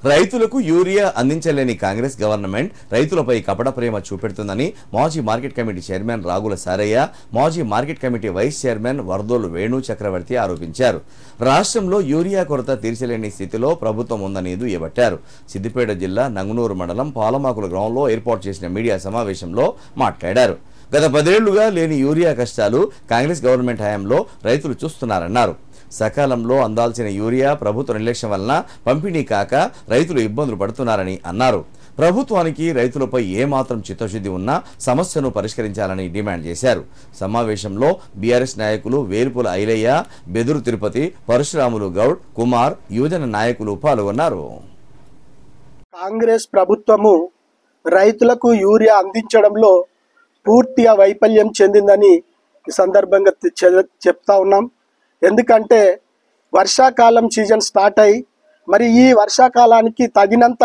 రైతులకు urea అందించలేని Congress government రైతులపై కపట ప్రేమ చూపెడుతుందని మాజీ market committee chairman Ragula Sarayya, మాజీ market committee vice chairman Varadolu Venu Chakravarthi ఆరోపించారు. రాష్ట్రంలో యూరియా కొరత తీర్చలేని స్థితిలో ప్రభుత్వం ఉందని దుయ్యబట్టారు. సిద్దిపేట జిల్లా నంగునూరు మండలం పాలమాకుల గ్రామంలో ఏర్పాటు చేసిన మీడియా సమావేశంలో మాట్లాడారు. గత 10 ఏళ్లుగా లేని యూరియా కష్టాలు కాంగ్రెస్ గవర్నమెంట్ హయాంలో రైతులు చూస్తున్నారన్నారు. సకాలంలో అందాల్సిన యూరియా ప్రభుత్వ నిర్లక్ష్యం వలన పంపిణీ కాక రైతులు ఇబ్బందులు పడుతున్నారని అన్నారు. ప్రభుత్వానికి రైతులపై ఏమాత్రం చిత్తశుద్ధి ఉన్నా సమస్యను పరిష్కరించాలని డిమాండ్ చేశారు. సమావేశంలో బీఆర్ఎస్ నాయకులు వేల్పుల ఐలయ్య, బెదురు తిరుపతి, పరశురాములు గౌడ్, కుమార్, యువజన నాయకులు పాల్గొన్నారు. కాంగ్రెస్ ప్రభుత్వము రైతులకు యూరియా అందించడంలో పూర్తిగా వైఫల్యం చెందిందని ఈ సందర్భంగా చెప్తా ఉన్నాం. ఎందుకంటే వర్షాకాలం సీజన్ స్టార్ట్ అయ్యి మరి ఈ వర్షాకాలానికి తగినంత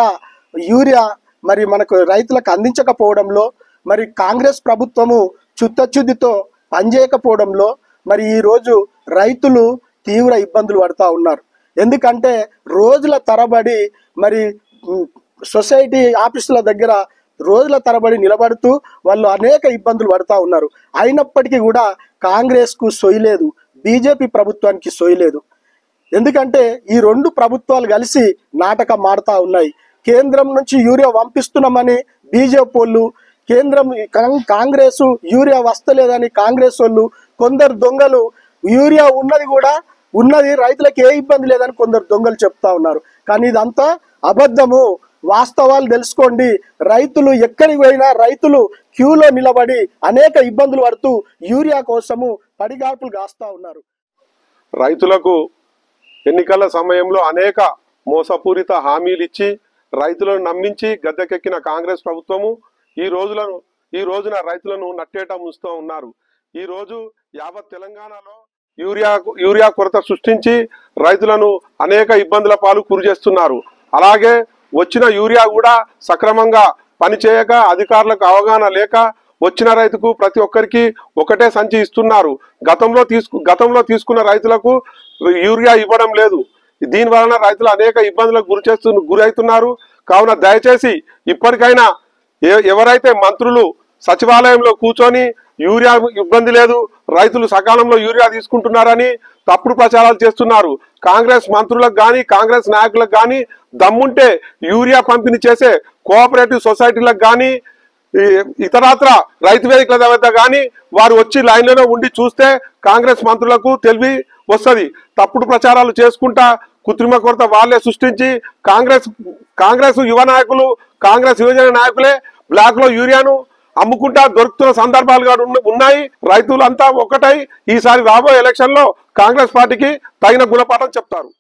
యూరియా మరి మనకు రైతులకు అందించకపోవడంలో మరి కాంగ్రెస్ ప్రభుత్వము చిత్తశుద్ధితో పనిచేయకపోవడంలో మరి ఈరోజు రైతులు తీవ్ర ఇబ్బందులు పడుతూ ఉన్నారు. ఎందుకంటే రోజుల తరబడి మరి సొసైటీ ఆఫీసుల దగ్గర రోజుల తరబడి నిలబడుతూ వాళ్ళు అనేక ఇబ్బందులు పడుతూ ఉన్నారు. అయినప్పటికీ కూడా కాంగ్రెస్కు సొయ్యలేదు, బీజేపీ ప్రభుత్వానికి సొయ్యలేదు. ఎందుకంటే ఈ రెండు ప్రభుత్వాలు కలిసి నాటకం ఆడుతూ ఉన్నాయి. కేంద్రం నుంచి యూరియా పంపిస్తున్నామని బీజేపీ వాళ్ళు, కేంద్రం కాంగ్రెస్ యూరియా వస్తలేదని కాంగ్రెస్ వాళ్ళు, కొందరు దొంగలు యూరియా ఉన్నది రైతులకు ఏ ఇబ్బంది లేదని కొందరు దొంగలు చెప్తా ఉన్నారు. కానీ ఇదంతా అబద్ధము. వాస్తవాలు తెలుసుకోండి. రైతులు ఎక్కడికి పోయినా రైతులు క్యూలో నిలబడి అనేక ఇబ్బందులు పడుతూ యూరియా కోసము పడిగాపులు కాస్తా ఉన్నారు. రైతులకు ఎన్నికల సమయంలో అనేక మోసపూరిత హామీలు ఇచ్చి రైతులను నమ్మించి గద్దెకెక్కిన కాంగ్రెస్ ప్రభుత్వము ఈ రోజున రైతులను నట్టేట ముంచుతూ ఉన్నారు. ఈ రోజు యావత్ తెలంగాణలో యూరియా కొరత సృష్టించి రైతులను అనేక ఇబ్బందుల పాలు గురి చేస్తున్నారు. అలాగే వచ్చిన యూరియా కూడా సక్రమంగా పనిచేయక, అధికారులకు అవగాహన లేక వచ్చిన రైతుకు ప్రతి ఒక్కరికి ఒకటే సంచి ఇస్తున్నారు. గతంలో తీసుకున్న రైతులకు యూరియా ఇవ్వడం లేదు. దీని వలన రైతులు అనేక ఇబ్బందులకు గురవుతున్నారు. కావున దయచేసి ఇప్పటికైనా ఎవరైతే మంత్రులు సచివాలయంలో కూర్చొని యూరియా ఇబ్బంది లేదు, రైతులు సకాలంలో యూరియా తీసుకుంటున్నారని తప్పుడు ప్రచారాలు చేస్తున్నారు. కాంగ్రెస్ మంత్రులకు కానీ కాంగ్రెస్ నాయకులకు కానీ దమ్ముంటే యూరియా పంపిణీ చేసే కోఆపరేటివ్ సొసైటీలకు కానీ ఇతరత్ర రైతు వేదికల వద్ద కానీ వారు వచ్చి లైన్లలో ఉండి చూస్తే కాంగ్రెస్ మంత్రులకు తెలివి వస్తుంది. తప్పుడు ప్రచారాలు చేసుకుంటా కృత్రిమ కొరత వాళ్ళే సృష్టించి కాంగ్రెస్ యువ నాయకులు, కాంగ్రెస్ యువజన నాయకులే బ్లాక్ లో యూరియాను అమ్ముకుంటా దొరుకుతున్న సందర్భాలుగా ఉన్నాయి. రైతులంతా ఒకటై ఈసారి రాబోయే ఎలక్షన్ లో కాంగ్రెస్ పార్టీకి తగిన గుణపాఠం చెప్తారు.